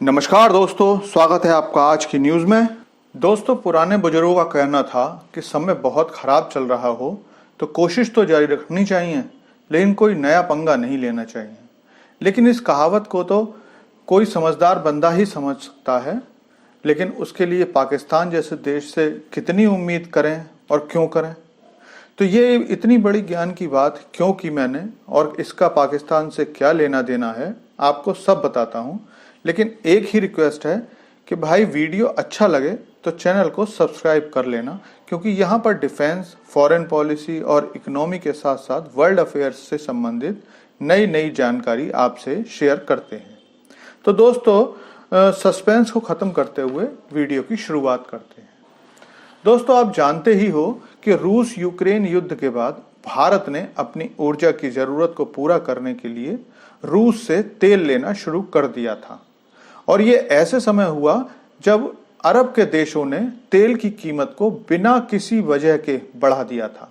नमस्कार दोस्तों, स्वागत है आपका आज की न्यूज़ में। दोस्तों, पुराने बुजुर्गों का कहना था कि समय बहुत खराब चल रहा हो तो कोशिश तो जारी रखनी चाहिए, लेकिन कोई नया पंगा नहीं लेना चाहिए। लेकिन इस कहावत को तो कोई समझदार बंदा ही समझ सकता है, लेकिन उसके लिए पाकिस्तान जैसे देश से कितनी उम्मीद करें और क्यों करें। तो ये इतनी बड़ी ज्ञान की बात क्यों की मैंने और इसका पाकिस्तान से क्या लेना देना है, आपको सब बताता हूँ। लेकिन एक ही रिक्वेस्ट है कि भाई वीडियो अच्छा लगे तो चैनल को सब्सक्राइब कर लेना, क्योंकि यहाँ पर डिफेंस, फॉरेन पॉलिसी और इकोनॉमी के साथ साथ वर्ल्ड अफेयर्स से संबंधित नई नई जानकारी आपसे शेयर करते हैं। तो दोस्तों, सस्पेंस को ख़त्म करते हुए वीडियो की शुरुआत करते हैं। दोस्तों, आप जानते ही हो कि रूस यूक्रेन युद्ध के बाद भारत ने अपनी ऊर्जा की ज़रूरत को पूरा करने के लिए रूस से तेल लेना शुरू कर दिया था। और ये ऐसे समय हुआ जब अरब के देशों ने तेल की कीमत को बिना किसी वजह के बढ़ा दिया था।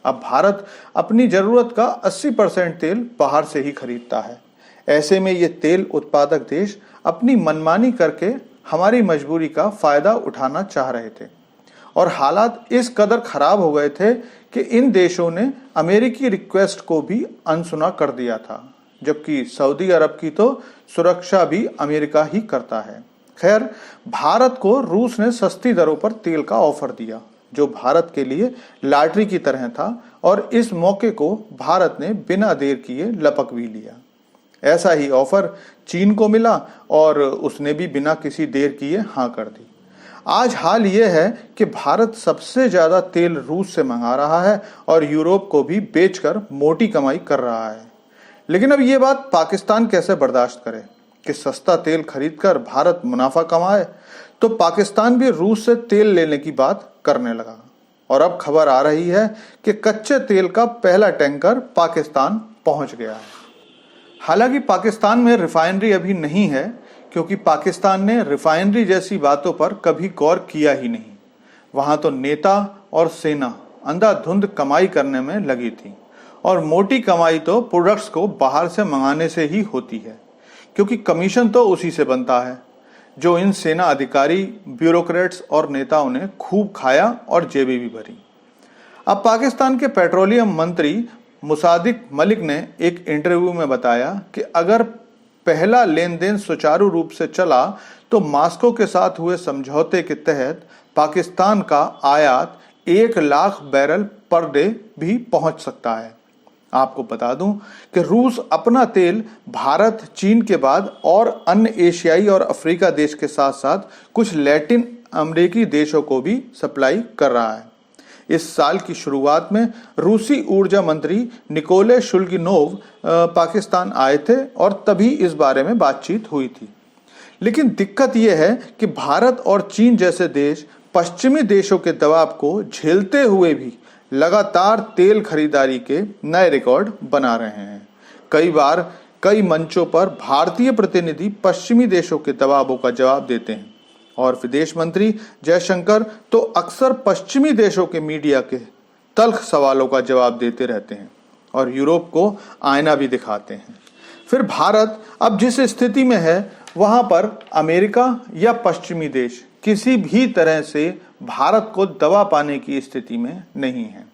अब भारत अपनी जरूरत का 80% तेल बाहर से ही खरीदता है। ऐसे में ये तेल उत्पादक देश अपनी मनमानी करके हमारी मजबूरी का फायदा उठाना चाह रहे थे। और हालात इस कदर खराब हो गए थे कि इन देशों ने अमेरिकी रिक्वेस्ट को भी अनसुना कर दिया था, जबकि सऊदी अरब की तो सुरक्षा भी अमेरिका ही करता है। खैर, भारत को रूस ने सस्ती दरों पर तेल का ऑफर दिया, जो भारत के लिए लॉटरी की तरह था, और इस मौके को भारत ने बिना देर किए लपक भी लिया। ऐसा ही ऑफर चीन को मिला और उसने भी बिना किसी देर किए हाँ कर दी। आज हाल यह है कि भारत सबसे ज्यादा तेल रूस से मंगा रहा है और यूरोप को भी बेचकर मोटी कमाई कर रहा है। लेकिन अब ये बात पाकिस्तान कैसे बर्दाश्त करे कि सस्ता तेल खरीदकर भारत मुनाफा कमाए। तो पाकिस्तान भी रूस से तेल लेने की बात करने लगा और अब खबर आ रही है कि कच्चे तेल का पहला टैंकर पाकिस्तान पहुंच गया है। हालांकि पाकिस्तान में रिफाइनरी अभी नहीं है, क्योंकि पाकिस्तान ने रिफाइनरी जैसी बातों पर कभी गौर किया ही नहीं। वहां तो नेता और सेना अंधाधुंध कमाई करने में लगी थी, और मोटी कमाई तो प्रोडक्ट्स को बाहर से मंगाने से ही होती है, क्योंकि कमीशन तो उसी से बनता है, जो इन सेना अधिकारी, ब्यूरोक्रेट्स और नेताओं ने खूब खाया और जेबें भी भरी। अब पाकिस्तान के पेट्रोलियम मंत्री मुसादिक मलिक ने एक इंटरव्यू में बताया कि अगर पहला लेन देन सुचारू रूप से चला तो मॉस्को के साथ हुए समझौते के तहत पाकिस्तान का आयात 1 लाख बैरल पर डे भी पहुंच सकता है। आपको बता दूं कि रूस अपना तेल भारत, चीन के बाद और अन्य एशियाई और अफ्रीका देश के साथ साथ कुछ लैटिन अमेरिकी देशों को भी सप्लाई कर रहा है। इस साल की शुरुआत में रूसी ऊर्जा मंत्री निकोले शुल्गिनोव पाकिस्तान आए थे और तभी इस बारे में बातचीत हुई थी। लेकिन दिक्कत यह है कि भारत और चीन जैसे देश पश्चिमी देशों के दबाव को झेलते हुए भी लगातार तेल खरीदारी के नए रिकॉर्ड बना रहे हैं। कई बार कई मंचों पर भारतीय प्रतिनिधि पश्चिमी देशों के दबावों का जवाब देते हैं, और विदेश मंत्री जयशंकर तो अक्सर पश्चिमी देशों के मीडिया के तल्ख सवालों का जवाब देते रहते हैं और यूरोप को आईना भी दिखाते हैं। फिर भारत अब जिस स्थिति में है, वहां पर अमेरिका या पश्चिमी देश किसी भी तरह से भारत को दबा पाने की स्थिति में नहीं है,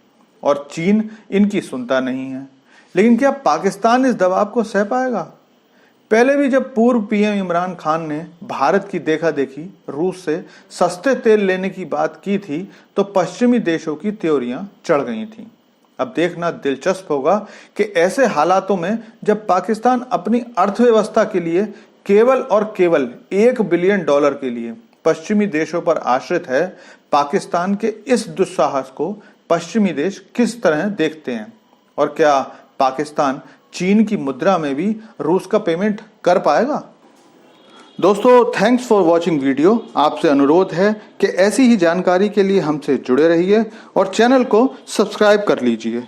और चीन इनकी सुनता नहीं है। लेकिन क्या पाकिस्तान इस दबाव को सह पाएगा? पहले भी जब पूर्व पीएम इमरान खान ने भारत की देखा देखी रूस से सस्ते तेल लेने की बात की थी, तो पश्चिमी देशों की त्योरियां चढ़ गई थी। अब देखना दिलचस्प होगा कि ऐसे हालातों में जब पाकिस्तान अपनी अर्थव्यवस्था के लिए केवल और केवल $1 बिलियन के लिए पश्चिमी देशों पर आश्रित है, पाकिस्तान के इस दुस्साहस को पश्चिमी देश किस तरह देखते हैं, और क्या पाकिस्तान चीन की मुद्रा में भी रूस का पेमेंट कर पाएगा? दोस्तों, थैंक्स फॉर वॉचिंग वीडियो। आपसे अनुरोध है कि ऐसी ही जानकारी के लिए हमसे जुड़े रहिए और चैनल को सब्सक्राइब कर लीजिए।